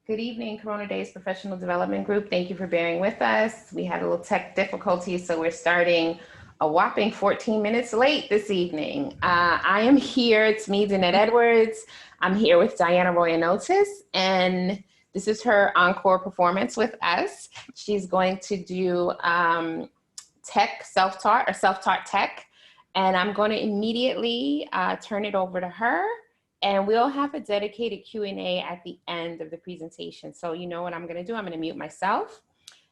Good evening, Corona Daze Professional Development Group. Thank you for bearing with us. We had a little tech difficulty, so we're starting a whopping 14 minutes late this evening. I am here. It's me, Danette Edwards. I'm here with Diana Roiniotis, and this is her encore performance with us. She's going to do tech self-taught or self-taught tech, and I'm going to immediately turn it over to her. And we'll have a dedicated Q&A at the end of the presentation. So you know what I'm gonna do? I'm gonna mute myself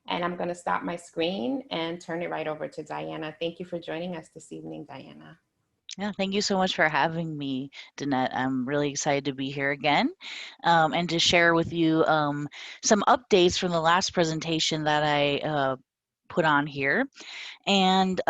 and I'm gonna stop my screen and turn it right over to Diana. Thank you for joining us this evening, Diana. Yeah, thank you so much for having me, Danette. I'm really excited to be here again and to share with you some updates from the last presentation that I put on here. And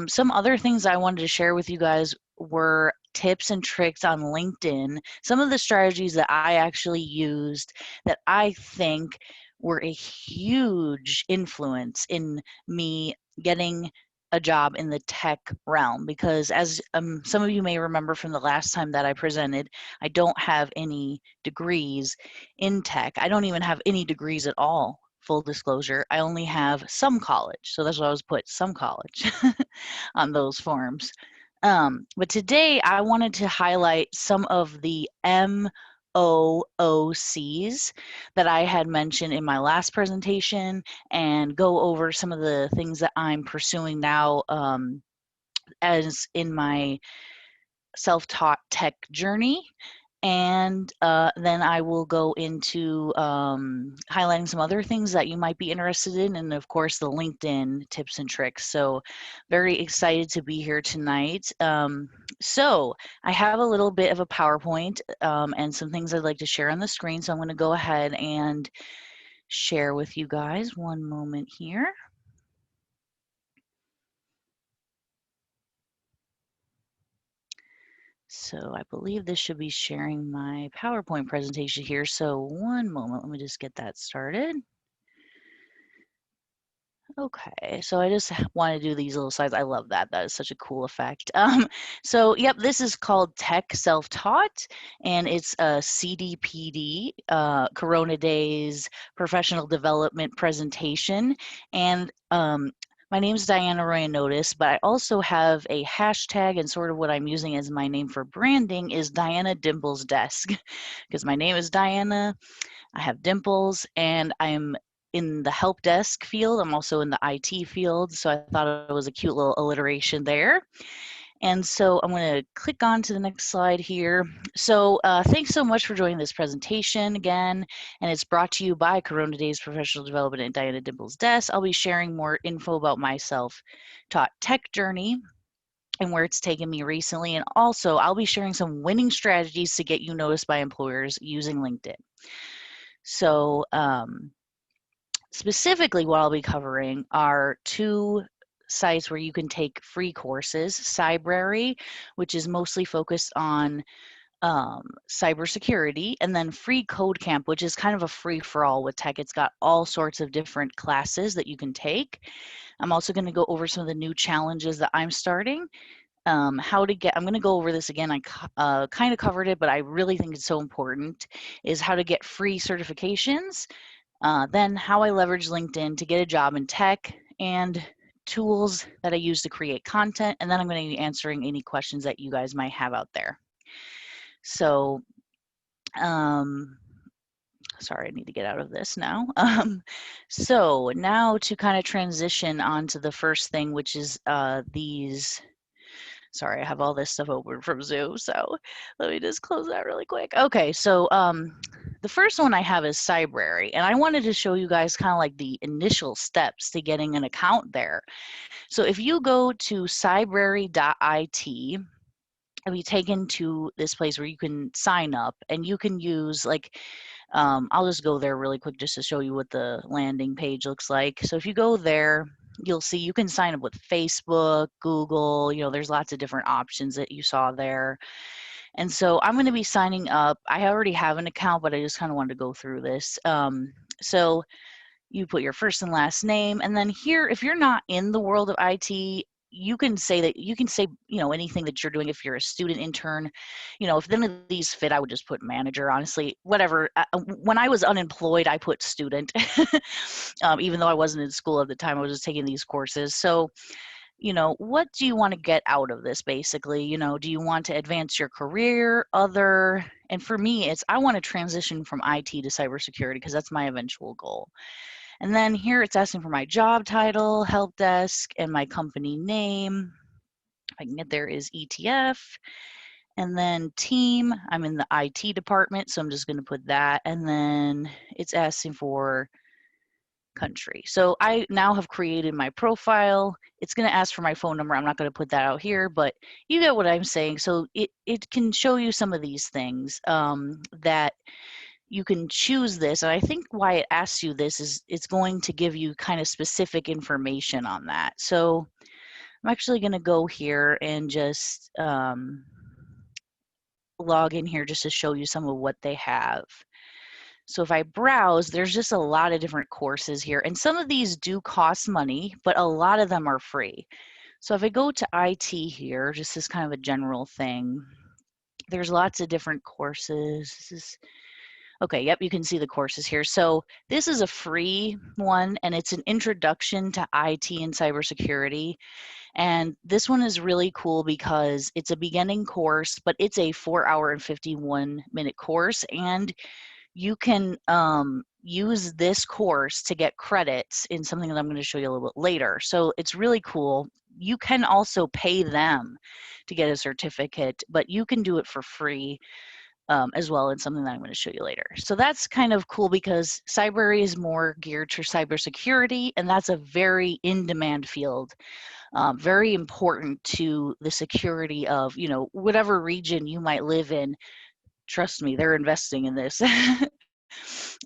some other things I wanted to share with you guys were tips and tricks on LinkedIn, some of the strategies that I actually used that I think were a huge influence in me getting a job in the tech realm, because as some of you may remember from the last time that I presented, I don't have any degrees in tech. I don't even have any degrees at all. Full disclosure, I only have some college. So that's why I was put some college on those forms. But today I wanted to highlight some of the MOOCs that I had mentioned in my last presentation and go over some of the things that I'm pursuing now as in my self-taught tech journey. And then I will go into highlighting some other things that you might be interested in, and of course the LinkedIn tips and tricks. So very excited to be here tonight. So I have a little bit of a PowerPoint and some things I'd like to share on the screen. So I'm going to go ahead and share with you guys. One moment here. So I believe this should be sharing my PowerPoint presentation here. So one moment, let me just get that started. Okay, so I just want to do these little slides. I love that. That is such a cool effect. So yep, this is called Tech Self-Taught, and it's a CDPD, Corona Daze Professional Development Presentation. And my name is Diana Roiniotis, but I also have a hashtag, and sort of what I'm using as my name for branding is Diana Dimples Desk, because my name is Diana, I have dimples, and I'm in the help desk field. I'm also in the IT field, so I thought it was a cute little alliteration there. And so I'm going to click on to the next slide here. So thanks so much for joining this presentation again, and it's brought to you by Corona Daze Professional Development at Diana Dimples Desk. I'll be sharing more info about my self-taught tech journey and where it's taken me recently, and also I'll be sharing some winning strategies to get you noticed by employers using LinkedIn. So specifically what I'll be covering are two sites where you can take free courses: Cybrary, which is mostly focused on cybersecurity, and then Free Code Camp, which is kind of a free-for-all with tech. It's got all sorts of different classes that you can take. I'm also going to go over some of the new challenges that I'm starting. I'm going to go over this again. I kind of covered it, but I really think it's so important, is how to get free certifications, then how I leverage LinkedIn to get a job in tech, and tools that I use to create content. And then I'm going to be answering any questions that you guys might have out there. So, sorry, I need to get out of this now. So now to kind of transition onto the first thing, which is these. Sorry, I have all this stuff open from Zoom, so let me just close that really quick. Okay, so the first one I have is Cybrary, and I wanted to show you guys kind of like the initial steps to getting an account there. So if you go to cybrary.it, you'll be taken to this place where you can sign up, and you can use like, I'll just go there really quick just to show you what the landing page looks like. So if you go there, you'll see you can sign up with Facebook, Google, there's lots of different options that you saw there. And so I'm going to be signing up. I already have an account, but I just kind of wanted to go through this. So you put your first and last name, and then here, if you're not in the world of IT, you can say, anything that you're doing. If you're a student intern, if none of these fit, I would just put manager, honestly, whatever. When I was unemployed, I put student, even though I wasn't in school at the time, I was just taking these courses. So, what do you want to get out of this, basically? Do you want to advance your career, and for me, I want to transition from IT to cybersecurity because that's my eventual goal. And then here it's asking for my job title, help desk, and my company name. If I can get there, is ETF. And then team, I'm in the IT department, so I'm just going to put that. And then it's asking for country. So I now have created my profile. It's going to ask for my phone number. I'm not going to put that out here, but you get what I'm saying. So it can show you some of these things that you can choose this. And I think why it asks you this is it's going to give you kind of specific information on that. So I'm actually going to go here and just log in here just to show you some of what they have. So if I browse, there's just a lot of different courses here. And some of these do cost money, but a lot of them are free. So if I go to IT here, just as kind of a general thing, there's lots of different courses. Okay, yep, you can see the courses here. So this is a free one, and it's an introduction to IT and cybersecurity. And this one is really cool because it's a beginning course, but it's a 4-hour and 51-minute course. And you can use this course to get credits in something that I'm going to show you a little bit later. So it's really cool. You can also pay them to get a certificate, but you can do it for free as well in something that I'm going to show you later. So that's kind of cool because cyber is more geared to cybersecurity, and that's a very in-demand field. Very important to the security of, whatever region you might live in. Trust me, they're investing in this.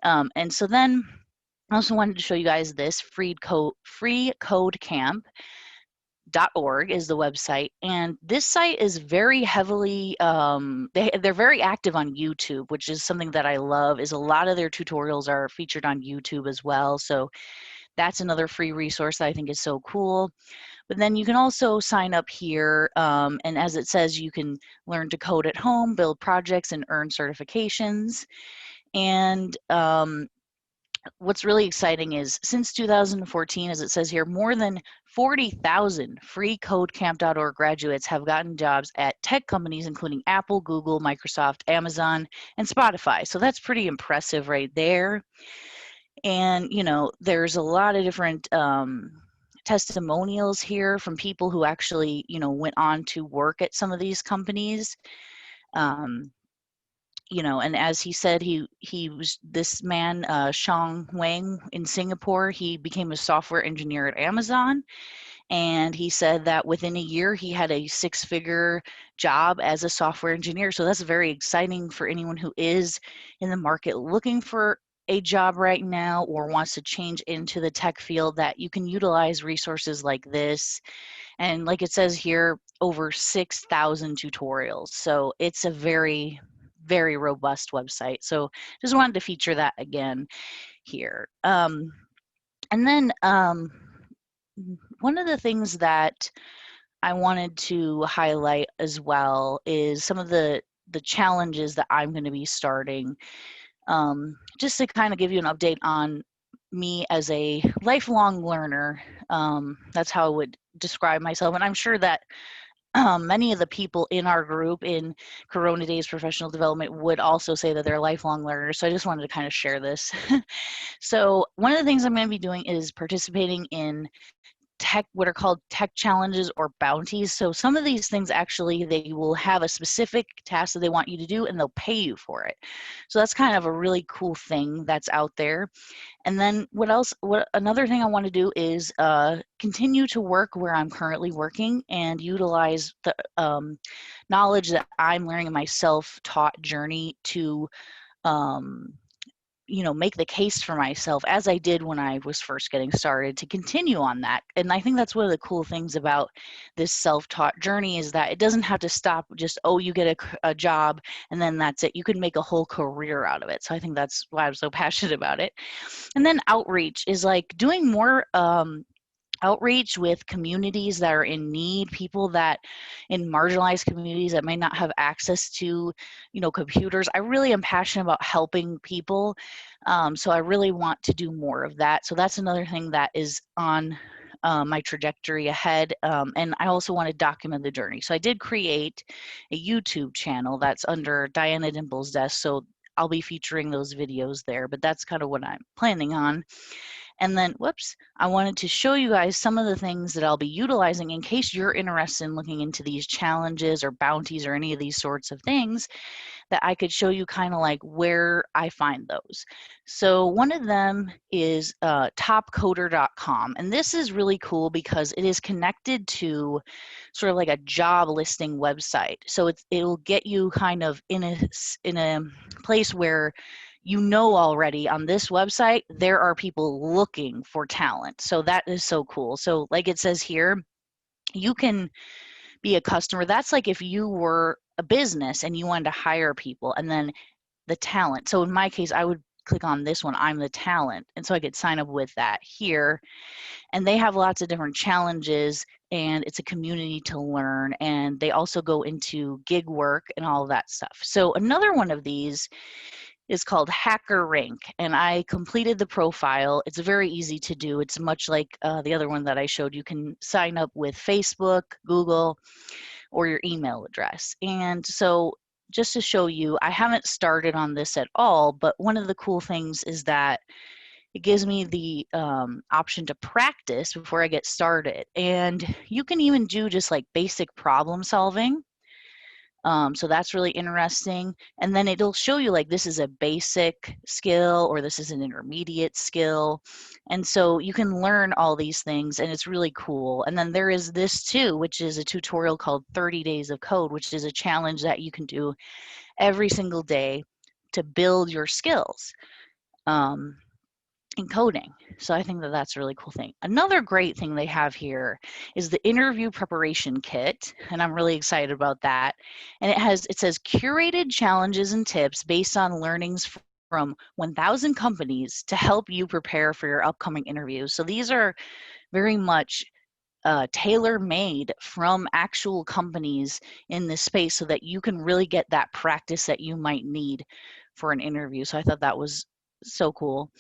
And so then I also wanted to show you guys this freecodecamp.org is the website. And this site is very heavily, they're very active on YouTube, which is something that I love, is a lot of their tutorials are featured on YouTube as well. So that's another free resource that I think is so cool. But then you can also sign up here, and as it says, you can learn to code at home, build projects, and earn certifications. And what's really exciting is since 2014, as it says here, more than 40,000 freecodecamp.org graduates have gotten jobs at tech companies, including Apple, Google, Microsoft, Amazon, and Spotify. So that's pretty impressive right there. And, there's a lot of different testimonials here from people who actually, went on to work at some of these companies. And as he said, he was this man, Shang Wang in Singapore. He became a software engineer at Amazon. And he said that within a year, he had a 6-figure job as a software engineer. So that's very exciting for anyone who is in the market looking for a job right now or wants to change into the tech field, that you can utilize resources like this. And like it says here, over 6,000 tutorials. So it's a very, very robust website. So just wanted to feature that again here. And then one of the things that I wanted to highlight as well is some of the challenges that I'm going to be starting. Just to kind of give you an update on me as a lifelong learner. That's how I would describe myself. And I'm sure that many of the people in our group in Corona Daze Professional Development would also say that they're lifelong learners. So I just wanted to kind of share this. So one of the things I'm going to be doing is participating in what are called tech challenges or bounties. So some of these things actually, they will have a specific task that they want you to do and they'll pay you for it. So that's kind of a really cool thing that's out there. And then another thing I want to do is continue to work where I'm currently working and utilize the knowledge that I'm learning in my self-taught journey to make the case for myself, as I did when I was first getting started, to continue on that. And I think that's one of the cool things about this self-taught journey is that it doesn't have to stop just, oh, you get a job and then that's it. You can make a whole career out of it. So I think that's why I'm so passionate about it. And then outreach is like doing more outreach with communities that are in need, people that in marginalized communities that may not have access to, computers. I really am passionate about helping people. So I really want to do more of that. So that's another thing that is on my trajectory ahead. And I also want to document the journey. So I did create a YouTube channel that's under Diana Dimple's desk. So I'll be featuring those videos there, but that's kind of what I'm planning on. And then, whoops, I wanted to show you guys some of the things that I'll be utilizing in case you're interested in looking into these challenges or bounties or any of these sorts of things, that I could show you kind of like where I find those. So one of them is topcoder.com. And this is really cool because it is connected to sort of like a job listing website. So it'll get you kind of in a place where already on this website, there are people looking for talent. So that is so cool. So like it says here, you can be a customer. That's like if you were a business and you wanted to hire people, and then the talent. So in my case, I would click on this one, I'm the talent. And so I could sign up with that here. And they have lots of different challenges, and it's a community to learn. And they also go into gig work and all of that stuff. So another one of these is called Hacker Rank, and I completed the profile. It's very easy to do. It's much like the other one that I showed. You can sign up with Facebook, Google, or your email address. And so just to show you, I haven't started on this at all, but one of the cool things is that it gives me the option to practice before I get started. And you can even do just like basic problem solving. So that's really interesting. And then it'll show you like this is a basic skill or this is an intermediate skill. And so you can learn all these things, and it's really cool. And then there is this too, which is a tutorial called 30 Days of Code, which is a challenge that you can do every single day to build your skills. In coding. So I think that that's a really cool thing. Another great thing they have here is the interview preparation kit, and I'm really excited about that. And it says curated challenges and tips based on learnings from 1,000 companies to help you prepare for your upcoming interviews. So these are very much tailor-made from actual companies in this space so that you can really get that practice that you might need for an interview. So I thought that was so cool.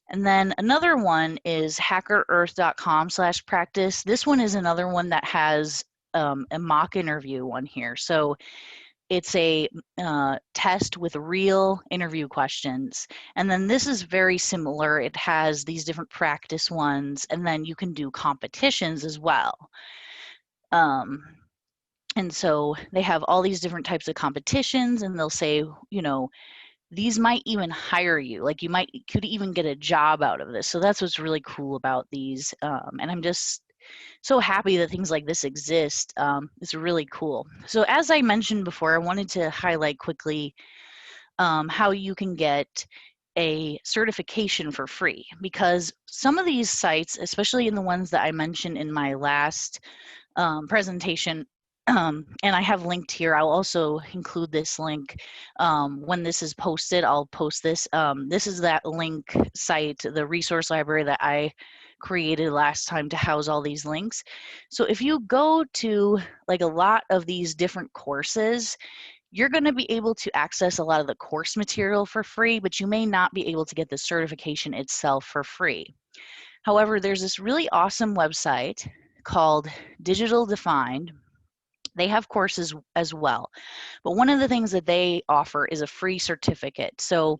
And then another one is hackerearth.com/practice. This one is another one that has a mock interview one here. So it's a test with real interview questions. And then this is very similar. It has these different practice ones, and then you can do competitions as well. And so they have all these different types of competitions, and they'll say, these might even hire you. Like you could even get a job out of this. So that's what's really cool about these. And I'm just so happy that things like this exist. It's really cool. So as I mentioned before, I wanted to highlight quickly how you can get a certification for free, because some of these sites, especially in the ones that I mentioned in my last presentation, and I have linked here. I'll also include this link when this is posted. I'll post this. This is that link site, the resource library that I created last time to house all these links. So if you go to like a lot of these different courses, you're going to be able to access a lot of the course material for free, but you may not be able to get the certification itself for free. However, there's this really awesome website called Digital Defined. They have courses as well, but one of the things that they offer is a free certificate. So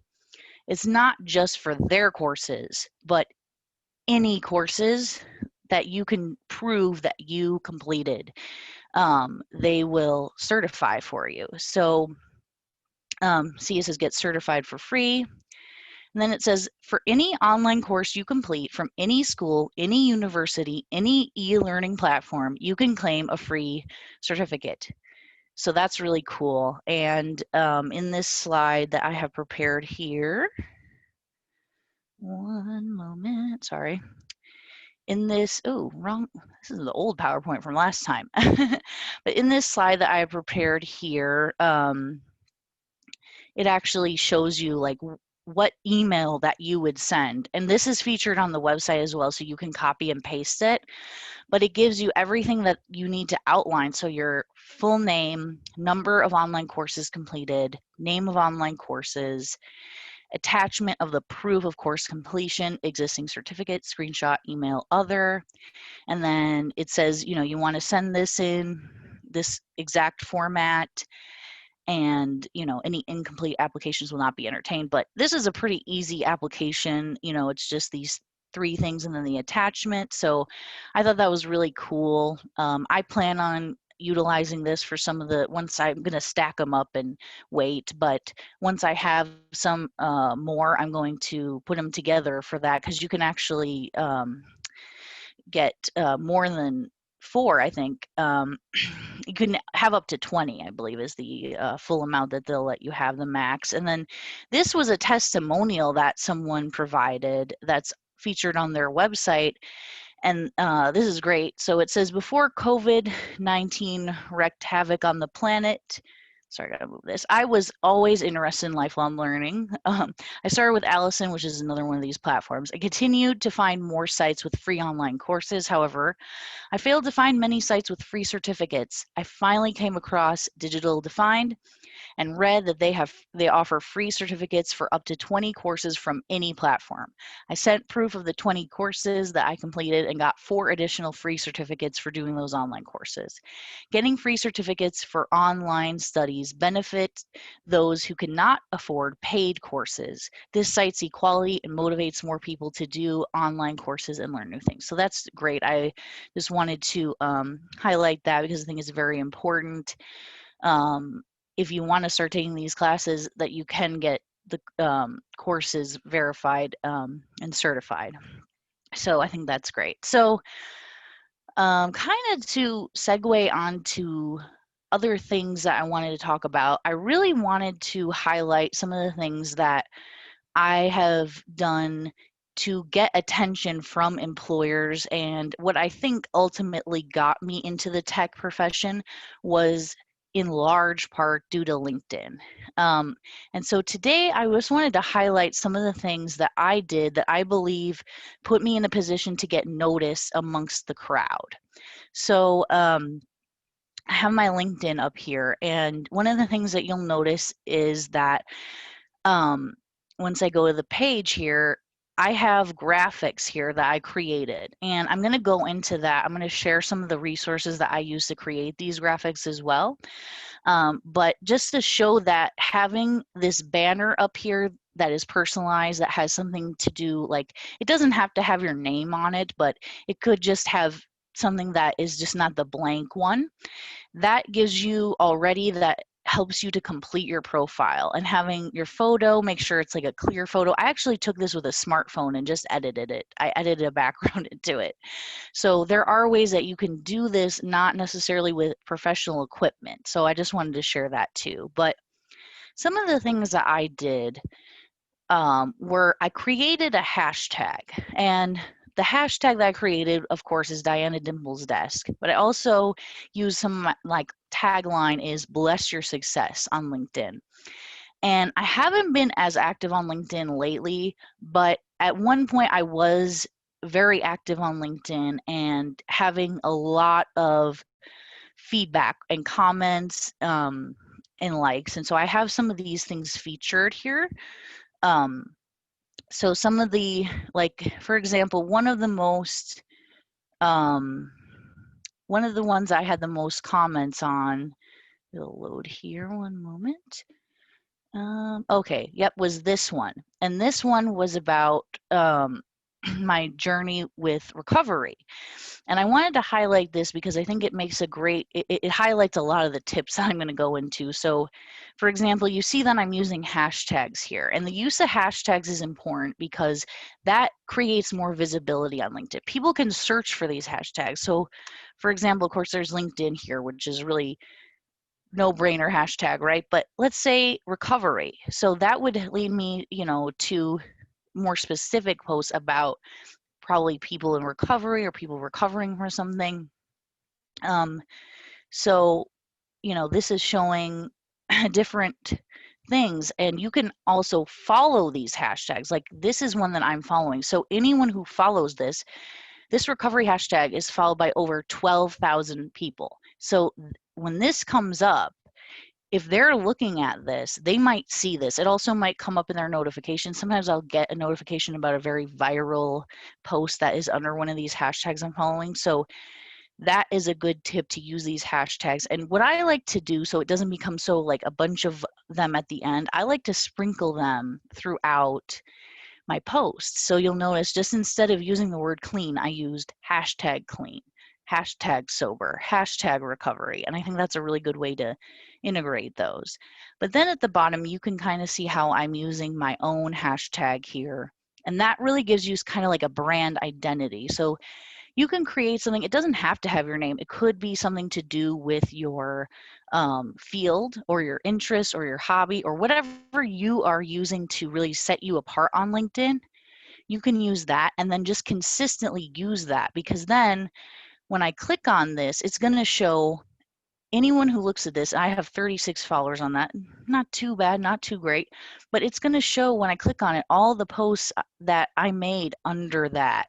it's not just for their courses, but any courses that you can prove that you completed, they will certify for you. So see, it says get certified for free. And then it says, for any online course you complete from any school, any university, any e-learning platform, you can claim a free certificate. So that's really cool. And in this slide that I have prepared here, one moment, sorry. In this, this is the old PowerPoint from last time. But in this slide that I have prepared here, it actually shows you like what email that you would send. And this is featured on the website as well, so you can copy and paste it. But it gives you everything that you need to outline. So your full name, number of online courses completed, name of online courses, attachment of the proof of course completion, existing certificate, screenshot, email, other. And then it says, you want to send this in this exact format, and any incomplete applications will not be entertained. But this is a pretty easy application. It's just these 3 things and then the attachment. So I thought that was really cool. I plan on utilizing this for some of the, once I'm going to stack them up and wait, but once I have some more, I'm going to put them together for that, because you can actually get more than 4, I think. You can have up to 20, I believe, is the full amount that they'll let you have, the max. And then this was a testimonial that someone provided that's featured on their website. And this is great. So it says, before COVID-19 wreaked havoc on the planet, sorry, I gotta move this, I was always interested in lifelong learning. I started with Allison, which is another one of these platforms. I continued to find more sites with free online courses. However, I failed to find many sites with free certificates. I finally came across Digital Defined and read that they offer free certificates for up to 20 courses from any platform. I sent proof of the 20 courses that I completed and got 4 additional free certificates for doing those online courses. Getting free certificates for online studies benefit those who cannot afford paid courses. This cites equality and motivates more people to do online courses and learn new things. So that's great. I just wanted to highlight that because I think it's very important. If you want to start taking these classes, that you can get the courses verified and certified. So I think that's great. So kind of to segue onto other things that I wanted to talk about, I really wanted to highlight some of the things that I have done to get attention from employers. And what I think ultimately got me into the tech profession was in large part due to LinkedIn. And so today I just wanted to highlight some of the things that I did that I believe put me in a position to get noticed amongst the crowd. So I have my LinkedIn up here, and one of the things that you'll notice is that once I go to the page here, I have graphics here that I created, and I'm going to go into that. I'm going to share some of the resources that I use to create these graphics as well. But just to show that having this banner up here that is personalized, that has something to do, like, it doesn't have to have your name on it, but it could just have something that is just not the blank one. That gives you already, that helps you to complete your profile. And having your photo, make sure it's like a clear photo. I actually took this with a smartphone and just edited it. I edited a background into it. So there are ways that you can do this, not necessarily with professional equipment. So I just wanted to share that too. But some of the things that I did were, I created a hashtag, and the hashtag that I created, of course, is Diana Dimple's Desk. But I also use some, like, tagline is bless your success on LinkedIn. And I haven't been as active on LinkedIn lately, but at one point I was very active on LinkedIn and having a lot of feedback and comments and likes. And so I have some of these things featured here. So some of the, like, for example, one of the ones I had the most comments on, it'll load here, one moment. Okay, yep, was this one. And this one was about my journey with recovery. And I wanted to highlight this because I think it makes a great, it highlights a lot of the tips that I'm going to go into. So for example, you see that I'm using hashtags here, and the use of hashtags is important because that creates more visibility on LinkedIn. People can search for these hashtags. So for example, of course, there's LinkedIn here, which is really no-brainer hashtag, right? But let's say recovery. So that would lead me, to more specific posts about probably people in recovery or people recovering from something. So, this is showing different things, and you can also follow these hashtags. Like this is one that I'm following. So anyone who follows this recovery hashtag is followed by over 12,000 people. So when this comes up, if they're looking at this, they might see this. It also might come up in their notifications. Sometimes I'll get a notification about a very viral post that is under one of these hashtags I'm following. So that is a good tip, to use these hashtags. And what I like to do, so it doesn't become so like a bunch of them at the end, I like to sprinkle them throughout my posts. So you'll notice, just instead of using the word clean, I used hashtag clean, hashtag sober, hashtag recovery. And I think that's a really good way to integrate those. But then at the bottom, you can kind of see how I'm using my own hashtag here. And that really gives you kind of like a brand identity. So you can create something. It doesn't have to have your name. It could be something to do with your field or your interest or your hobby or whatever you are using to really set you apart on LinkedIn. You can use that and then just consistently use that, because then when I click on this, it's going to show anyone who looks at this. I have 36 followers on that. Not too bad, not too great, but it's going to show when I click on it all the posts that I made under that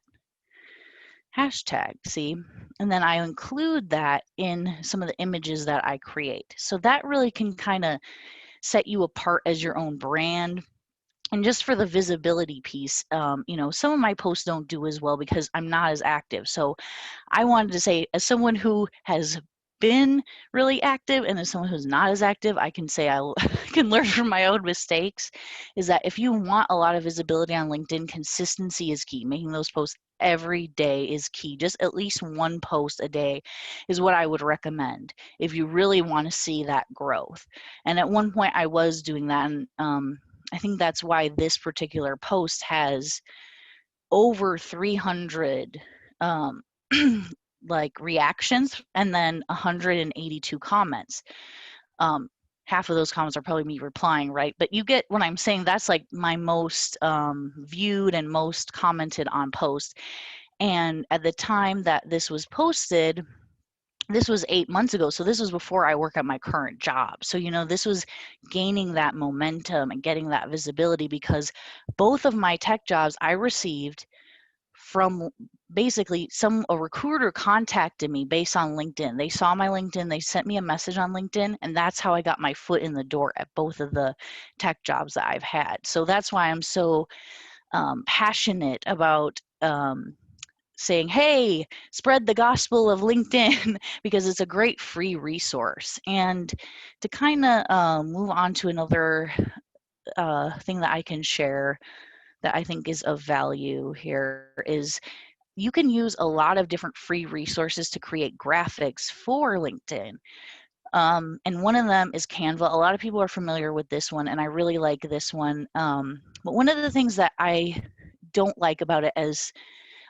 hashtag, see? And then I include that in some of the images that I create. So that really can kind of set you apart as your own brand. And just for the visibility piece, you know, some of my posts don't do as well because I'm not as active. So I wanted to say, as someone who has been really active and as someone who's not as active, I can say I can learn from my own mistakes, is that if you want a lot of visibility on LinkedIn, consistency is key. Making those posts every day is key. Just at least one post a day is what I would recommend if you really want to see that growth. And at one point I was doing that, and I think that's why this particular post has over 300 um, like reactions and then 182 comments. Half of those comments are probably me replying, right? But you get what I'm saying. That's like my most viewed and most commented on post. And at the time that this was posted, this was 8 months ago. So this was before I work at my current job. So, you know, this was gaining that momentum and getting that visibility, because both of my tech jobs I received from basically a recruiter contacted me based on LinkedIn. They saw my LinkedIn, they sent me a message on LinkedIn, and that's how I got my foot in the door at both of the tech jobs that I've had. So that's why I'm so passionate about saying, hey, spread the gospel of LinkedIn, because it's a great free resource. And to kind of move on to another thing that I can share that I think is of value here is, you can use a lot of different free resources to create graphics for LinkedIn. And one of them is Canva. A lot of people are familiar with this one, and I really like this one. But one of the things that I don't like about it, as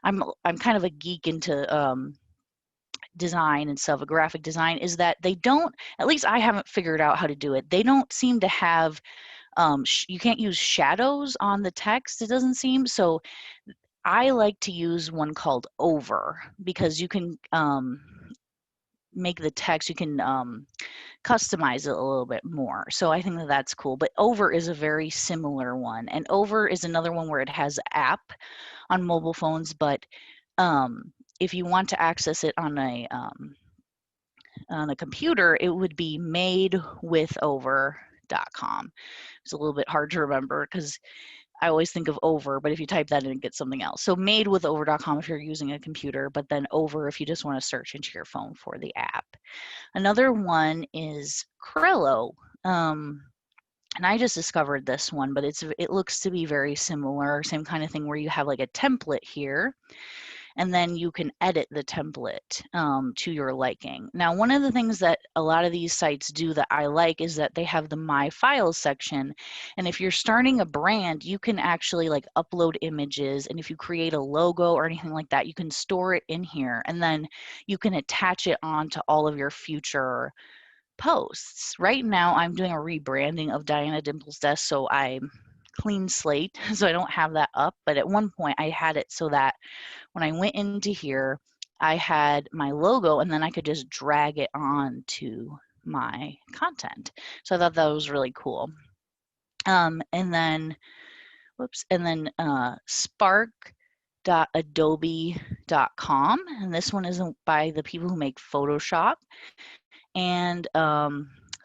I'm kind of a geek into design and stuff, a graphic design, is that they don't, at least I haven't figured out how to do it. They don't seem to have, you can't use shadows on the text, it doesn't seem. So I like to use one called Over, because you can make the text, you can customize it a little bit more. So I think that that's cool. But Over is a very similar one. And Over is another one where it has an app on mobile phones, but if you want to access it on a computer, it would be madewithover.com. It's a little bit hard to remember because I always think of Over, but if you type that in, it gets something else. So madewithover.com if you're using a computer, but then Over if you just want to search into your phone for the app. Another one is Crello. And I just discovered this one, but it looks to be very similar, same kind of thing, where you have like a template here, and then you can edit the template to your liking. Now, one of the things that a lot of these sites do that I like is that they have the My Files section. And if you're starting a brand, you can actually like upload images. And if you create a logo or anything like that, you can store it in here. And then you can attach it onto all of your future posts. Right now, I'm doing a rebranding of Diana Dimple's Desk, so I'm clean slate, so I don't have that up. But at one point, I had it so that when I went into here, I had my logo, and then I could just drag it on to my content. So I thought that was really cool. And then, whoops, and then spark.adobe.com. And this one is by the people who make Photoshop. And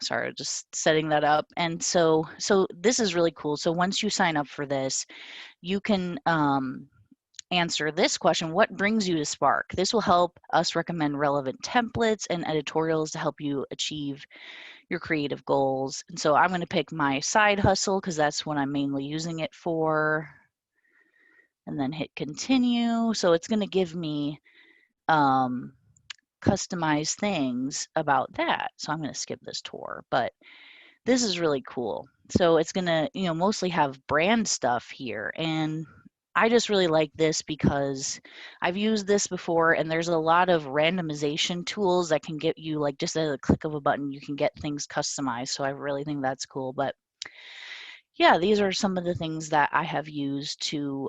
sorry, just setting that up. And so this is really cool. So once you sign up for this, you can answer this question: what brings you to Spark? This will help us recommend relevant templates and editorials to help you achieve your creative goals. And so I'm going to pick my side hustle because that's what I'm mainly using it for, and then hit continue. So it's going to give me customized things about that. So I'm going to skip this tour, but this is really cool. So it's going to, mostly have brand stuff here. And I just really like this because I've used this before, and there's a lot of randomization tools that can get you, like, just at a click of a button, you can get things customized. So I really think that's cool. But yeah, these are some of the things that I have used to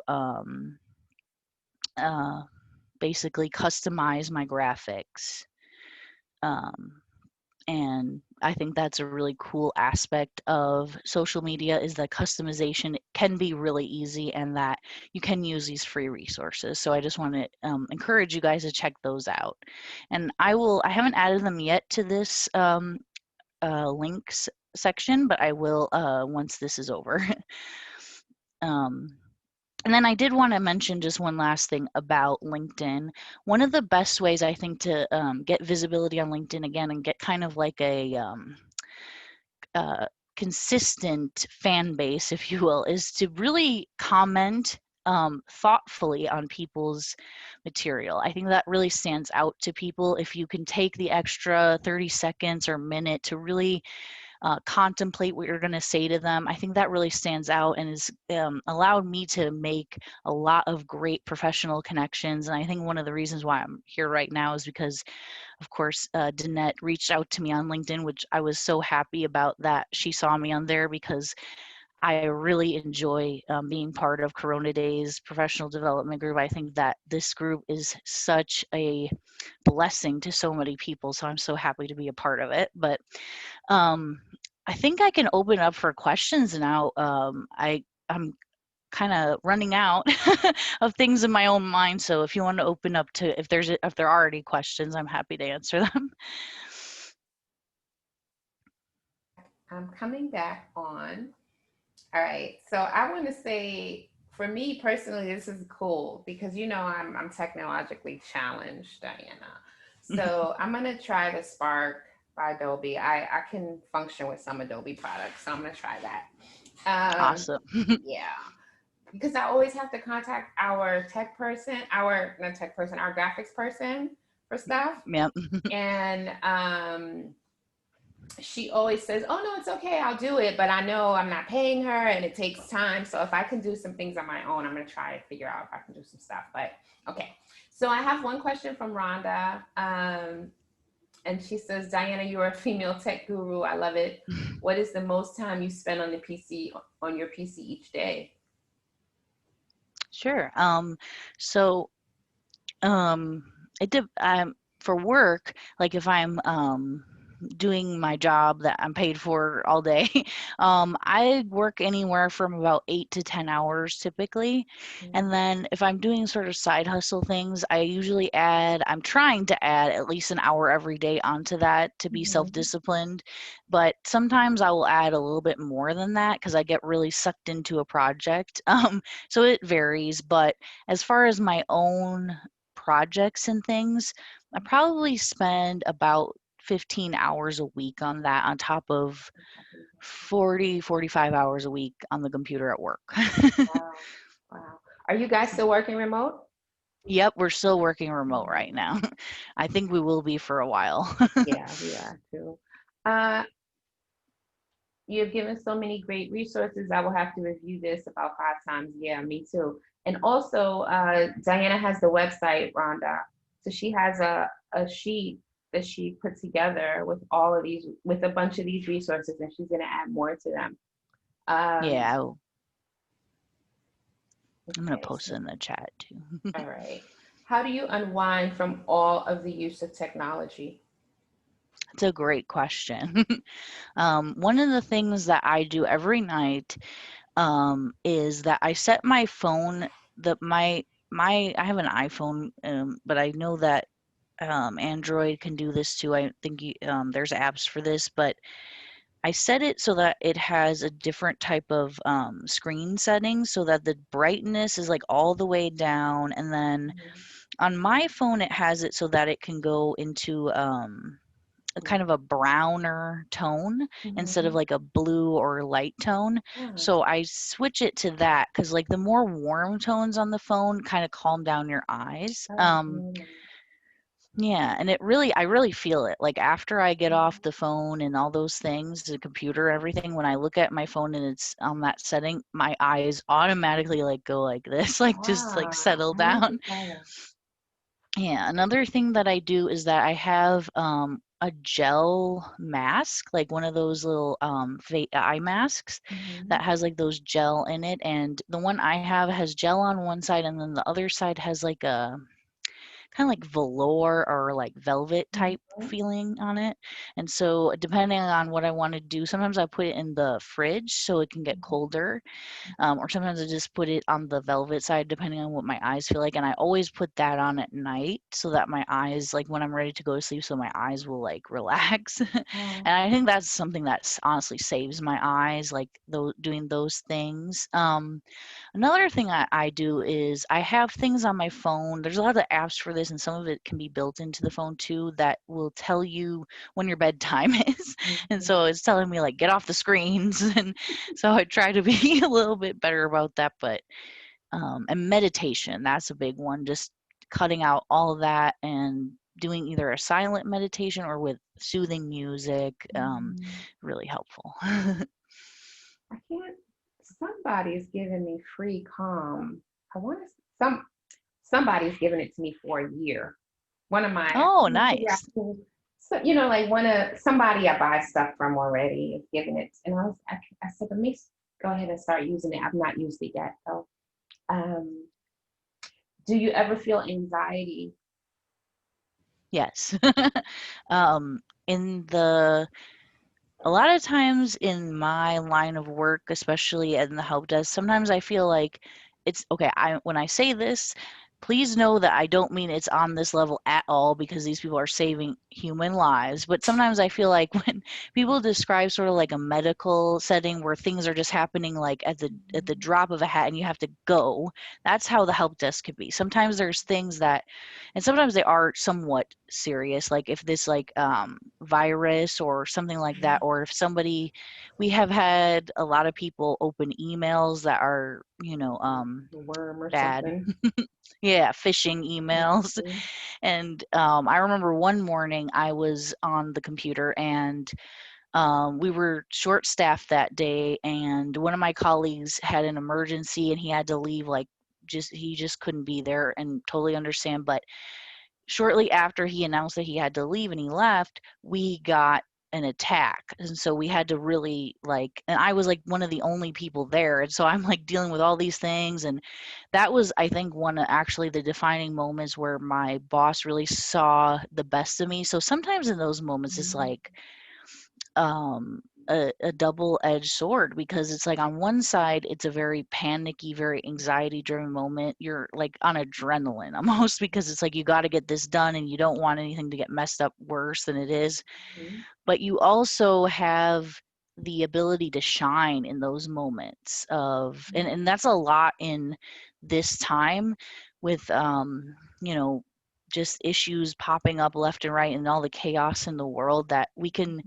basically customize my graphics. And I think that's a really cool aspect of social media, is that customization can be really easy and that you can use these free resources. So I just want to encourage you guys to check those out. And I haven't added them yet to this links section, but I will once this is over. And then I did want to mention just one last thing about LinkedIn. One of the best ways, I think, to get visibility on LinkedIn again and get kind of like a consistent fan base, if you will, is to really comment thoughtfully on people's material. I think that really stands out to people. If you can take the extra 30 seconds or minute to really contemplate what you're going to say to them, I think that really stands out and has allowed me to make a lot of great professional connections. And I think one of the reasons why I'm here right now is because, of course, Danette reached out to me on LinkedIn, which I was so happy about that she saw me on there, because I really enjoy being part of Corona Daze professional development group. I think that this group is such a blessing to so many people. So I'm so happy to be a part of it. But I think I can open up for questions now. I'm kind of running out of things in my own mind. So if you want to open up to, if there are any questions, I'm happy to answer them. I'm coming back on. All right. So I want to say, for me personally, this is cool because I'm technologically challenged, Diana. So I'm gonna try the Spark by Adobe. I can function with some Adobe products, so I'm gonna try that. Awesome. Yeah, because I always have to contact our tech person, our not tech person, our graphics person for stuff, Yep. and she always says, "Oh no, it's okay, I'll do it," but I know I'm not paying her and it takes time. So if I can do some things on my own, I'm gonna try to figure out if I can do some stuff. But okay, so I have one question from Rhonda, and she says, "Diana, you're a female tech guru. I love it. What is the most time you spend on your PC each day?" Sure. So it did. For work, like if I'm doing my job that I'm paid for all day, I work anywhere from about 8 to 10 hours typically. And then if I'm doing sort of side hustle things, I'm trying to add at least an hour every day onto that to be self-disciplined. But sometimes I will add a little bit more than that because I get really sucked into a project. So it varies. But as far as my own projects and things, I probably spend about 15 hours a week on that, on top of 45 hours a week on the computer at work. Wow. Wow. Are you guys still working remote? Yep, we're still working remote right now. I think we will be for a while. Yeah, we are too. Uh, you've given so many great resources. I will have to review this about 5 times. Yeah, me too. And also, Diana has the website, Rhonda. So she has a sheet that she put together with all of these, with a bunch of these resources, and she's going to add more to them. Yeah, I'm going to Okay, post it so, in the chat too. all right. How do you unwind from all of the use of technology? It's a great question. One of the things that I do every night is that I set my phone the my I have an iPhone, but I know that Android can do this too. I think there's apps for this, but I set it so that it has a different type of screen setting so that the brightness is like all the way down. And then Mhm. on my phone, it has it so that it can go into a kind of a browner tone instead of Mhm. like a blue or light tone. Ah, So I switch it to that because like the more warm tones on the phone kind of calm down your eyes. mhm. Yeah, and I really feel it. Like after I get off the phone and all those things, the computer, everything, when I look at my phone and it's on that setting, my eyes automatically like go like this, like just like Ah, settle I need to down. try that. Yeah, another thing that I do is that I have a gel mask, like one of those little eye masks that Mhm. has like those gel in it. And the one I have has gel on one side, and then the other side has like a kind of like velour or like velvet type Mhm. feeling on it. And so depending on what I want to do, sometimes I put it in the fridge so it can get Mhm. colder, or sometimes I just put it on the velvet side depending on what my eyes feel like. And I always put that on at night so that my eyes, like when I'm ready to go to sleep, so my eyes will like relax. And Oh, I think that's something that honestly saves my eyes, like doing those things. Another thing I do is I have things on my phone. There's a lot of apps for this, and some of it can be built into the phone too that will tell you when your bedtime is. And mhm. so it's telling me, like, get off the screens. And so I try to be a little bit better about that. But, and meditation, that's a big one. Just cutting out all of that and doing either a silent meditation or with soothing music, Mhm. really helpful. I can't. Somebody's giving me free calm. I want to. Somebody's giving it to me for a year. One of my, I Oh, can't figure out nice. who. So like one of somebody I buy stuff from already is giving it, and I said, let me go ahead and start using it. I've not used it yet, though. Um, do you ever feel anxiety? Yes. In the a lot of times in my line of work, especially in the help desk, sometimes I feel like it's okay. When I say this, please know that I don't mean it's on this level at all because these people are saving human lives. But sometimes I feel like when people describe sort of like a medical setting where things are just happening like at the drop of a hat and you have to go, that's how the help desk could be. Sometimes there's things that and sometimes they are somewhat serious, like if this like virus or something like that, or if somebody we have had a lot of people open emails that are A worm or bad. something? Yeah, phishing emails. Mhm. And I remember one morning I was on the computer and we were short staffed that day, and one of my colleagues had an emergency and he had to leave, like just he just couldn't be there, and totally understand. But shortly after he announced that he had to leave and he left, we got an attack. And so we had to really like, and I was like one of the only people there. And so I'm like dealing with all these things. And that was, I think, one of actually the defining moments where my boss really saw the best of me. So sometimes in those moments, it's Mhm. like, a double-edged sword because it's like on one side it's a very panicky, very anxiety-driven moment. You're like on adrenaline almost because it's like you got to get this done and you don't want anything to get messed up worse than it is. Mhm. But you also have the ability to shine in those moments of, and that's a lot in this time with you know just issues popping up left and right and all the chaos in the world that we can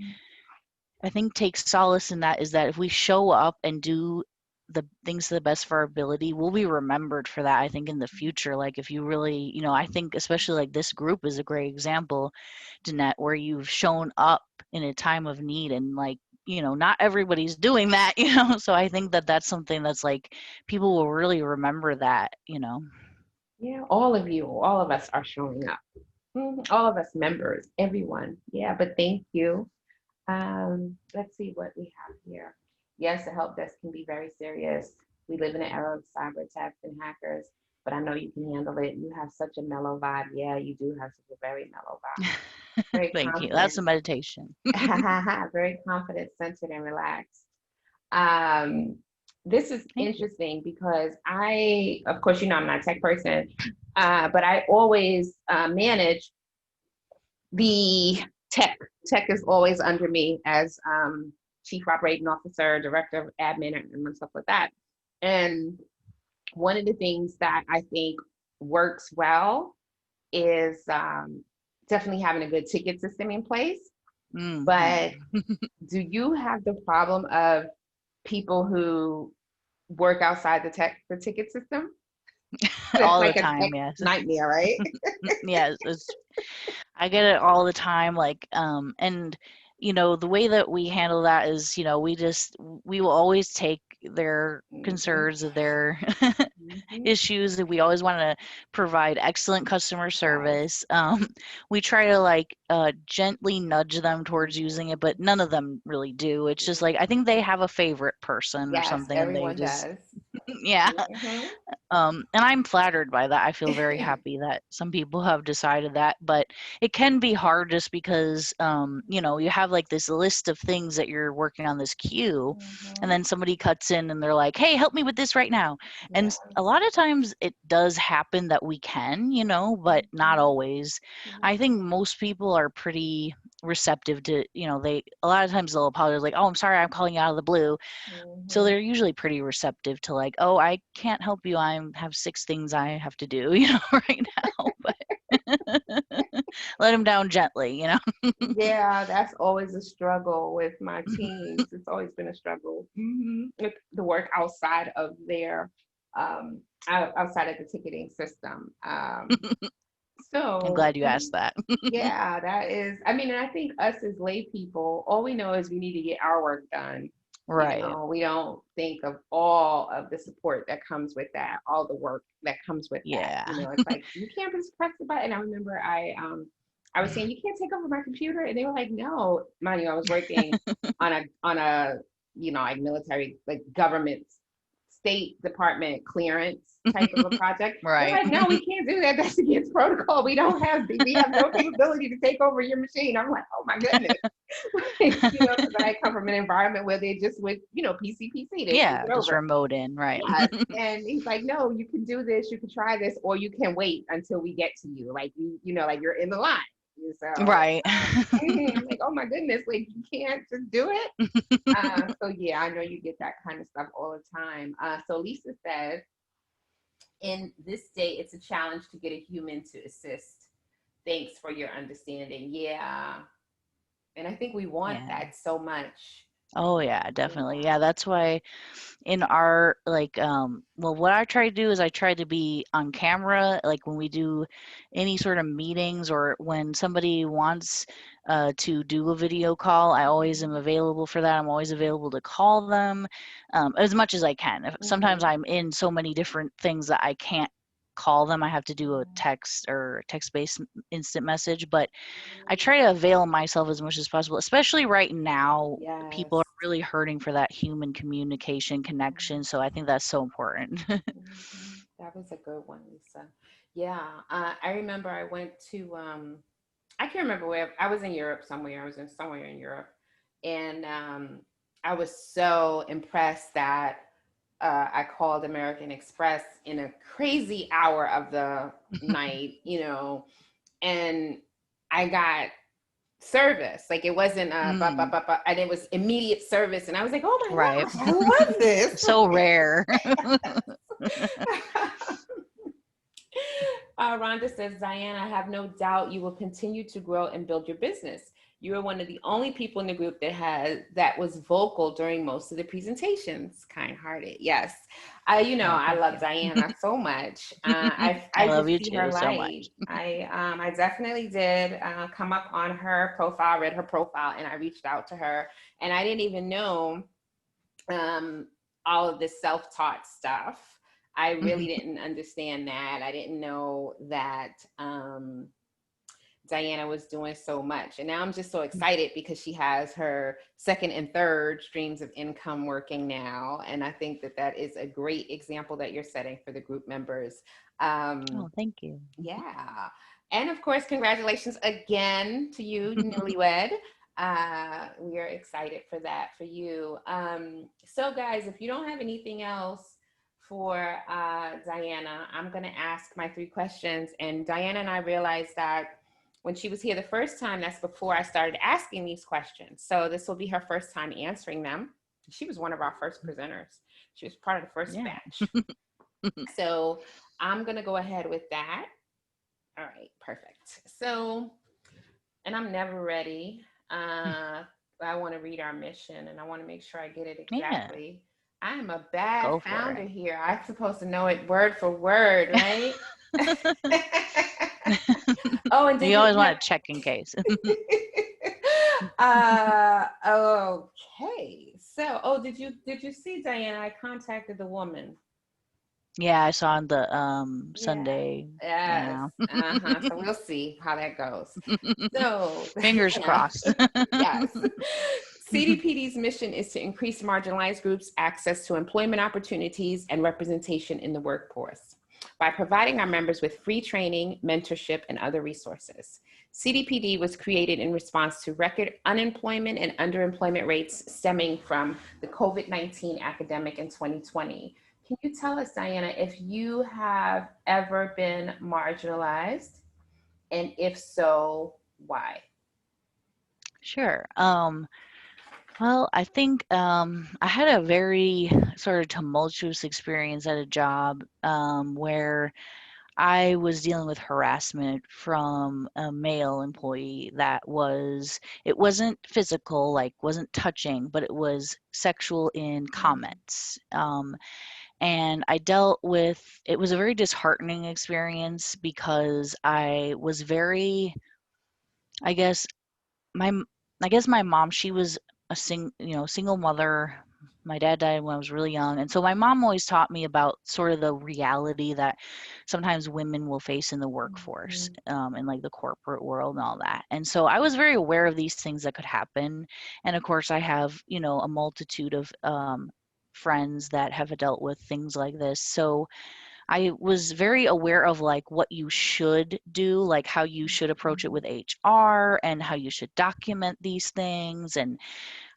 I think take solace in that is that if we show up and do the things to the best of our ability, we'll be remembered for that. I think in the future, like if you really, I think especially like this group is a great example, Danette, where you've shown up in a time of need and like, not everybody's doing that, So I think that that's something that's like people will really remember that. Yeah, all of you, all of us are showing up. All of us members, everyone. Yeah, but thank you. Let's see what we have here. Yes, the help desk can be very serious. We live in an era of cyber attacks and hackers, but I know you can handle it. You have such a mellow vibe. Yeah, you do have such a very mellow vibe. Very Thank you. That's confident. a meditation. Very confident, centered, and relaxed. Um, this is Thank you. interesting because of course, I'm not a tech person, but I always manage the tech. Tech is always under me as chief operating officer, director of admin, and stuff like that. And one of the things that I think works well is definitely having a good ticket system in place. But Mhm. do you have the problem of people who work outside the ticket system? That's All the like a tech time, yes. nightmare, right? Yes, I get it all the time, like, and the way that we handle that is, we will always take their Mhm, concerns, their mhm. issues, and we always want to provide excellent customer Yes. service. We try to like gently nudge them towards using it, but none of them really do. It's just like I think they have a favorite person or Yes, something, and they everyone just does. yeah. Mhm. And I'm flattered by that. I feel very happy that some people have decided that, but it can be hard just because, you have like this list of things that you're working on this queue, and Mhm. then somebody cuts in and they're like, "Hey, help me with this right now." And Yes. a lot of times it does happen that we can, but not Mhm. always. I Yeah. think most people are pretty receptive to, they a lot of times they'll apologize like, "Oh, I'm sorry, I'm calling you out of the blue." So Mhm. they're usually pretty receptive to like, "Oh, I can't help you. I have 6 things I have to do, right now." But let them down gently, Yeah, that's always a struggle with my teams. It's always been a struggle. With the work outside of outside of the ticketing system. I'm So glad you asked that. yeah, that is. I mean, and I think us as lay people, all we know is we need to get our work done. Right. We don't think of all of the support that comes with that, all the work that comes with that. Yeah. It's like you can't just press the button. I remember I was saying you can't take over my computer, and they were like, no, mind you, I was working on a like military, like government, State Department clearance type of a project. They're Right. like, no, we can't do that. That's against protocol. We have no capability to take over your machine. I'm like, oh my goodness. Because I come from an environment where they just with, PCPC, they take Yeah, it just over. remote in, right. Yes. And he's like, no, you can do this, you can try this, or you can wait until we get to you. Like like you're in the line. So Right. I'm like, oh my goodness, like you can't just do it. So yeah, I know you get that kind of stuff all the time. So Lisa says, in this day, it's a challenge to get a human to assist. Thanks for your understanding. Yeah. And I think we want Yeah. that so much. Oh, yeah, definitely. Yeah. Yeah, that's why in our like well, what I try to do is I try to be on camera like when we do any sort of meetings or when somebody wants to do a video call. I always am Mhm. available for that. I'm always available to call them as much as I can. Sometimes Mhm. I'm in so many different things that I can't call them. I have to do a text or text-based instant message, but I try to avail myself as much as possible, especially right now. People are Yes. really hurting for that human communication connection. So I think that's so important. That was a good one, Lisa. Yeah. I remember I went to I can't remember where I was in Europe somewhere. I was in somewhere in Europe, and I was so impressed that I called American Express in a crazy hour of the night, and I got service. Like it wasn't Mm, and it was immediate service, and I was like, oh my right. gosh, I love this. So rare. Rhonda says, Diane, I have no doubt you will continue to grow and build your business. You are one of the only people in the group that was vocal during most of the presentations. Kind-hearted, yes. Oh, I thank love you. Diana so much. I I love just you see her too so light. much. I definitely did come up on her profile, read her profile, and I reached out to her, and I didn't even know um, all of this self-taught stuff. I really didn't understand that. I didn't know that Diana was doing so much. And now I'm just so excited because she has her second and third streams of income working now. And I think that that is a great example that you're setting for the group members. Oh, thank you. Yeah. And of course, congratulations again to you, newlywed. We are excited for that for you. So, guys, if you don't have anything else for Diana, I'm going to ask my three questions. And Diana and I realized that when she was here the first time, that's before I started asking these questions. So, this will be her first time answering them. She was one of our first presenters, she was part of the first Yeah. batch. So, I'm going to go ahead with that. All right, perfect. So, and I'm never ready. I want to read our mission and I want to make sure I get it Yeah. exactly. I am a bad Go for founder it. here. I'm supposed to know it word for word, right? Oh, and did You you always have want to check in case. okay. So, oh, did you see Diana? I contacted the woman. Yeah, I saw on the Yeah. Sunday. Yes. Yeah. Uh-huh. So we'll see how that goes. So, Fingers crossed. yes. CDPD's mission is to increase marginalized groups' access to employment opportunities and representation in the workforce by providing our members with free training, mentorship, and other resources. CDPD was created in response to record unemployment and underemployment rates stemming from the COVID-19 epidemic in 2020. Can you tell us, Diana, if you have ever been marginalized, and if so, why? Sure. Well, I think I had a very sort of tumultuous experience at a job where I was dealing with harassment from a male employee it wasn't physical, like wasn't touching, but it was sexual in comments. And it was a very disheartening experience because I guess my I guess my mom, she was single mother. My dad died when I was really young, and so my mom always taught me about sort of the reality that sometimes women will face in the workforce, Mhm. in like the corporate world and all that. And so I was very aware of these things that could happen. And of course, I have a multitude of friends that have dealt with things like this. So I was very aware of like what you should do, like how you should approach it with HR and how you should document these things and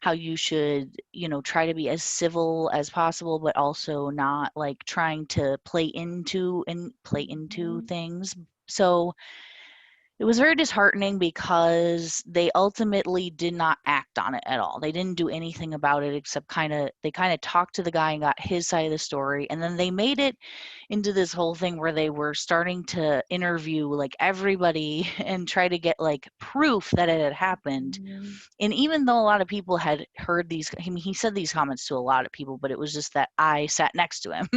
how you should, try to be as civil as possible, but also not like trying to play into Mhm. things. So it was very disheartening because they ultimately did not act on it at all. They didn't do anything about it except they kind of talked to the guy and got his side of the story. And then they made it into this whole thing where they were starting to interview like everybody and try to get like proof that it had happened. Mhm. And even though a lot of people had heard he said these comments to a lot of people, but it was just that I sat next to him.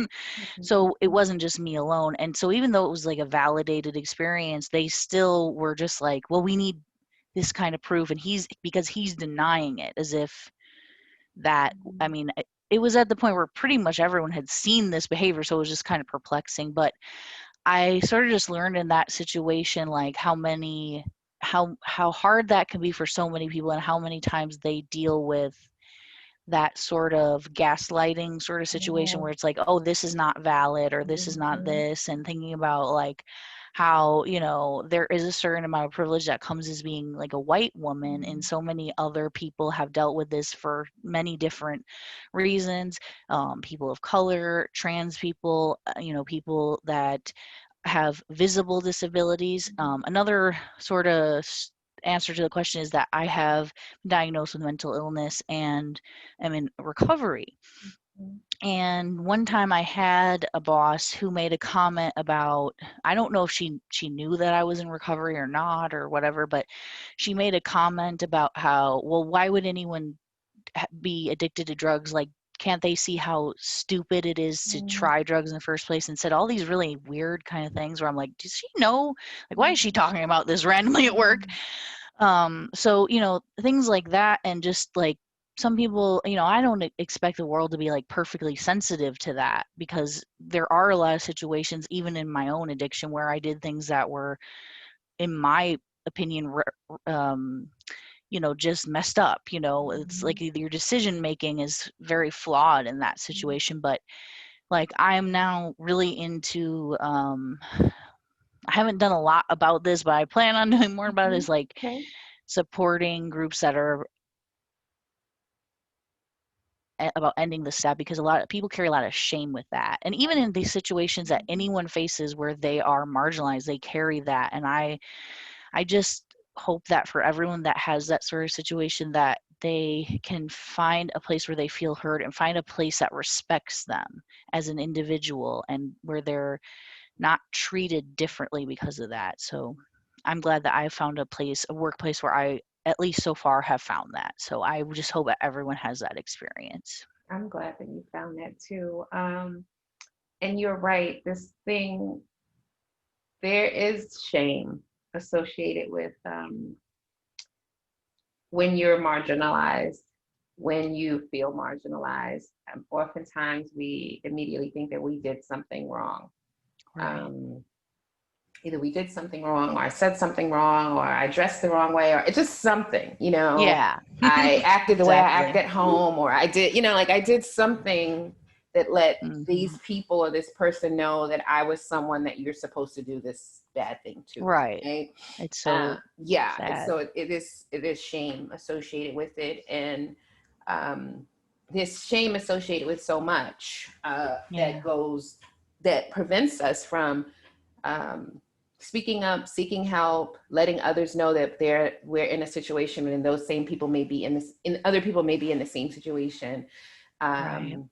So it wasn't just me alone. And so even though it was like a validated experience, they still were just like, well, we need this kind of proof. And because he's denying it as if I mean, it was at the point where pretty much everyone had seen this behavior. So it was just kind of perplexing. But I sort of just learned in that situation, like how hard that can be for so many people and how many times they deal with that sort of gaslighting sort of situation Yeah. where it's like, oh, this is not valid or this is not Mhm. this, and thinking about like how there is a certain amount of privilege that comes as being like a white woman, and Mhm. so many other people have dealt with this for many different reasons. People of color, trans people, people that have visible disabilities. Another sort of answer to the question is that I have been diagnosed with mental illness and am in recovery. Mhm. And one time I had a boss who made a comment about, I don't know if she knew that I was in recovery or not or whatever, but she made a comment about how, well, why would anyone be addicted to drugs? Like, can't they see how stupid it is to Mhm. try drugs in the first place? And said all these really weird kind of things where I'm like, does she know? Like, why is she Mhm. talking about this randomly at work? Mhm. So things like that, and just like some people, I don't expect the world to be like perfectly sensitive to that, because there are a lot of situations, even in my own addiction, where I did things that were, in my opinion, just messed up. It's like Mhm. your decision making is very flawed in that situation. But like I am now really into I haven't done a lot about this, but I plan on doing more about it, Mhm. is like Okay. supporting groups that are about ending the stab, because a lot of people carry a lot of shame with that. And even in these situations that anyone faces where they are marginalized, they carry that. And I just hope that for everyone that has that sort of situation, that they can find a place where they feel heard and find a place that respects them as an individual, and where they're not treated differently because of that. So I'm glad that I found a workplace where I, at least so far, have found that. So I just hope that everyone has that experience. I'm glad that you found that too. And you're right. This thing, there is shame associated with when you're marginalized, when you feel marginalized. Oftentimes, we immediately think that we did something wrong. Right. Um, Either we did something wrong, or I said something wrong, or I dressed the wrong way, or it's just something, Yeah. I acted the way I act Exactly. at home, or I did, like I did something that let Hmm. these people or this person know that I was someone that you're supposed to do this bad thing to, Right. right? It's so Yeah, and sad. so it is shame associated with it, and um, this shame associated with so much Yeah. that prevents us from um, speaking up, seeking help, letting others know that we're in a situation, and those same people may be other people may be in the same situation. Right. Um,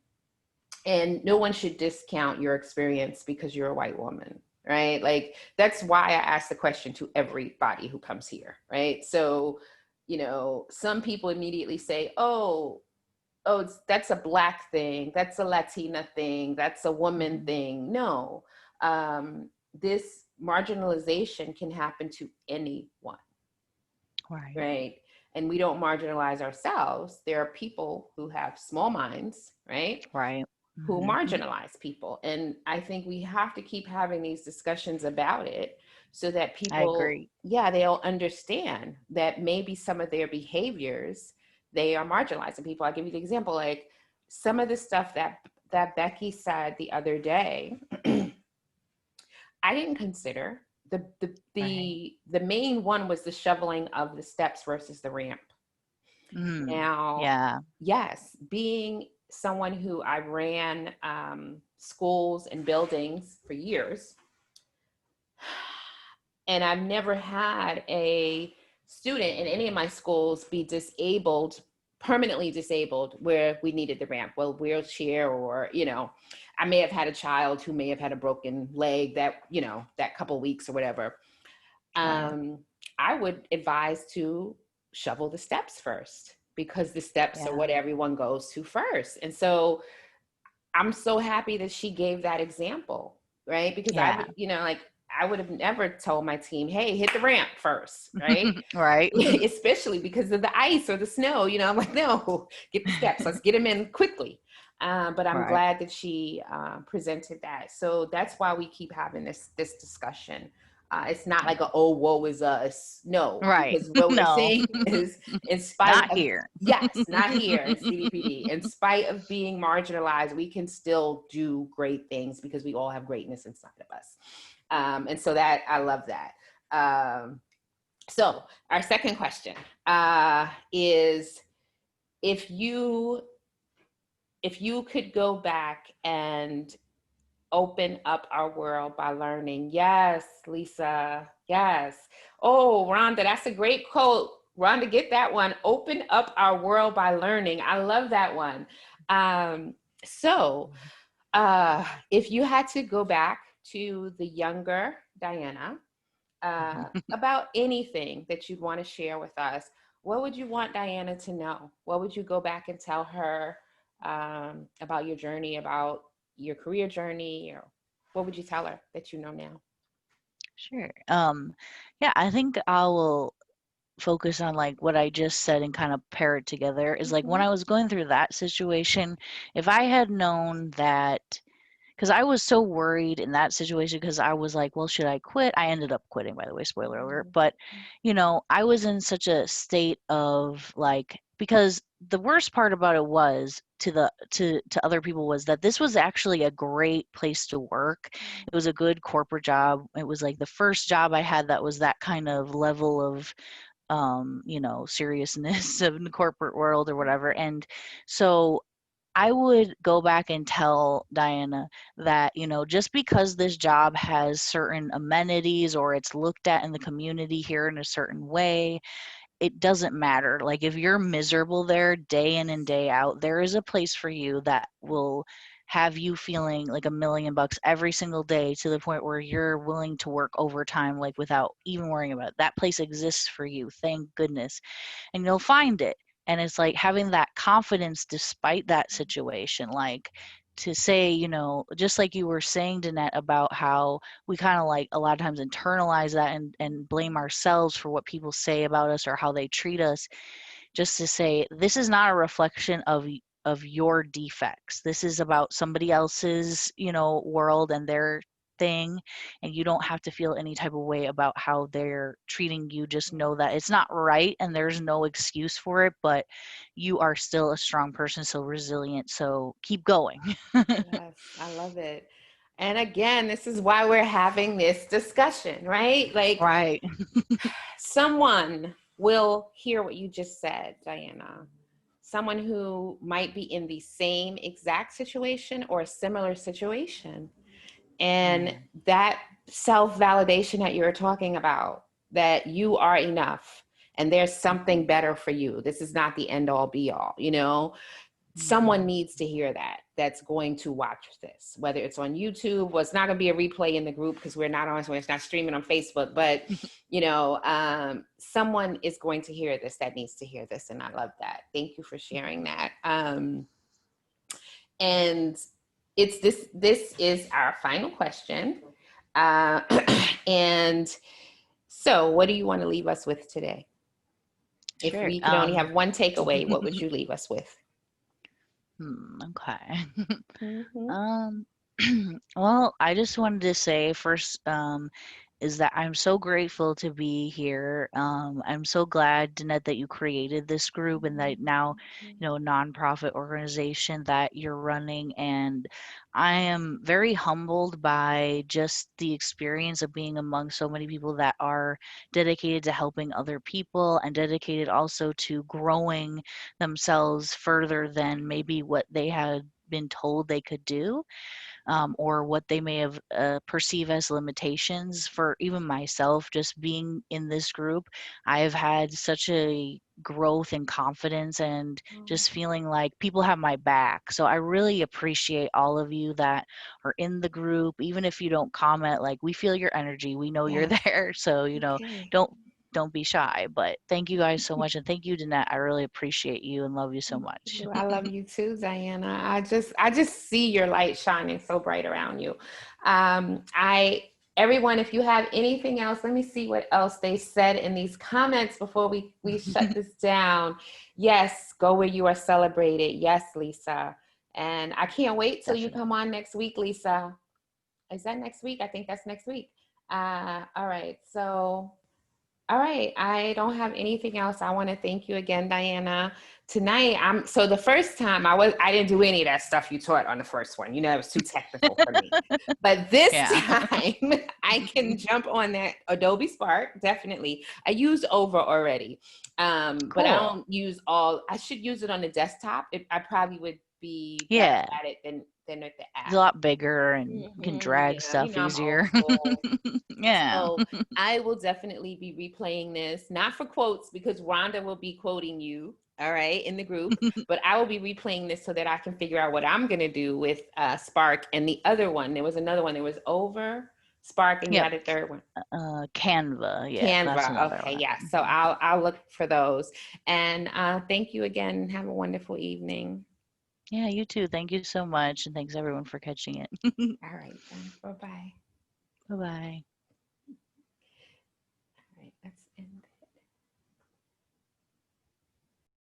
and no one should discount your experience because you're a white woman, right? Like that's why I ask the question to everybody who comes here, right? So, some people immediately say, "Oh, that's a black thing, that's a Latina thing, that's a woman Hmm. thing." No, this marginalization can happen to anyone, Right. right? And we don't marginalize ourselves. There are people who have small minds, right? Right. Who Hmm. marginalize people. And I think we have to keep having these discussions about it so that I people, agree. yeah, they'll understand that maybe some of their behaviors, they are marginalizing people. I'll give you the example, like some of the stuff that Becky said the other day, I didn't consider. Right. The main one was the shoveling of the steps versus the ramp. Mm. Now, Yeah. yes, being someone who I ran schools and buildings for years, and I've never had a student in any of my schools be disabled, permanently disabled, where we needed the ramp, well, wheelchair, or, I may have had a child who may have had a broken leg that couple weeks or whatever. Right. um, I would advise to shovel the steps first because the steps are Yeah. what everyone goes to first. And so I'm so happy that she gave that example, right? Because I Yeah. would, like, I would have never told my team, hey, hit the ramp first, right? Right. Especially because of the ice or the snow, I'm like, no, get the steps. Let's get them in quickly. But I'm Right. glad that she presented that. So that's why we keep having this discussion. It's not like a, oh, woe is us. No, Right. because what we're No. saying is, in spite Not of, here. yes, not here at CDPD, in spite of being marginalized, we can still do great things because we all have greatness inside of us. And so that, I love that. So our second question is, if you could go back and open up our world by learning. Yes, Lisa. Yes. Oh, Rhonda, that's a great quote. Rhonda, get that one. Open up our world by learning. I love that one. So, if you had to go back to the younger Diana about anything that you'd want to share with us, what would you want Diana to know? What would you go back and tell her about your journey, about your career journey, or what would you tell her that you know now? Sure. Yeah, I think I will focus on like what I just said and kind of pair it together. Is like when Mm-hmm. I was going through that situation, if I had known that, because I was so worried in that situation, because I was like, well, should I quit? I ended up quitting, by the way, spoiler alert. But, I was in such a state of like, because the worst part about it was to other people was that this was actually a great place to work. It was a good corporate job. It was like the first job I had that was that kind of level of seriousness of the corporate world or whatever. And so I would go back and tell Diana that, just because this job has certain amenities or it's looked at in the community here in a certain way, it doesn't matter. Like, if you're miserable there day in and day out, there is a place for you that will have you feeling like $1,000,000 every single day, to the point where you're willing to work overtime, like, without even worrying about it. That place exists for you, thank goodness, and you'll find it. And it's like having that confidence despite that situation, like, to say, just like you were saying, Danette, about how we kind of, like, a lot of times internalize that and blame ourselves for what people say about us or how they treat us. Just to say, this is not a reflection of your defects. This is about somebody else's, world and their thing, and you don't have to feel any type of way about how they're treating you. Just know that it's not right and there's no excuse for it, but you are still a strong person, so resilient, so keep going. Yes, I love it. And again, this is why we're having this discussion, right? Like, Right. someone will hear what you just said, Diana. Someone who might be in the same exact situation or a similar situation. And that self-validation that you're talking about, that you are enough and there's something better for you. This is not the end all be all, someone needs to hear that, that's going to watch this, whether it's on YouTube. Well, it's not going to be a replay in the group because we're not on, so it's not streaming on Facebook, but someone is going to hear this that needs to hear this. And I love that. Thank you for sharing that. And it's this is our final question. And so what do you want to leave us with today? If Sure. we could only have one takeaway, what would you leave us with? Okay. Mm-hmm. Well, I just wanted to say first, is that I'm so grateful to be here. I'm so glad, Danette, that you created this group and that now, a nonprofit organization that you're running. And I am very humbled by just the experience of being among so many people that are dedicated to helping other people and dedicated also to growing themselves further than maybe what they had been told they could do, or what they may have perceive as limitations. For even myself, just being in this group, I have had such a growth and confidence and just feeling like people have my back. So I really appreciate all of you that are in the group. Even if you don't comment, like, we feel your energy, we know you're Yes. there. So Okay. don't be shy. But thank you guys so much, and thank you, Danette. I really appreciate you and love you so much. I love you too, Diana. I just see your light shining so bright around you. I Everyone, if you have anything else, let me see what else they said in these comments before we shut this down. Yes, go where you are celebrated. Yes, Lisa. And I can't wait till you Definitely. come on next week, Lisa. Is that next week? I think that's next week. All right. So all right, I don't have anything else. I want to thank you again, Diana. Tonight, so the first time I didn't do any of that stuff you taught on the first one. It was too technical for me. But this Yeah. time I can jump on that Adobe Spark, definitely. I use Over already. But I Cool. don't use I should use it on the desktop. I probably would be better Yeah. at it than with the It's a app. lot bigger and you can drag Yeah, stuff I'm old easier. school. Yeah. So I will definitely be replaying this, not for quotes, because Rhonda will be quoting you, all right, in the group, but I will be replaying this so that I can figure out what I'm going to do with Spark and the other one. There was another one. There was Over, Spark, and you Yep. had a third one. Canva. Yeah, that's Canva. another Okay, yeah. one. So I'll look for those. And thank you again. Have a wonderful evening. Yeah, you too. Thank you so much. And thanks everyone for catching it. All right, then. Bye-bye. Bye bye. All right, that's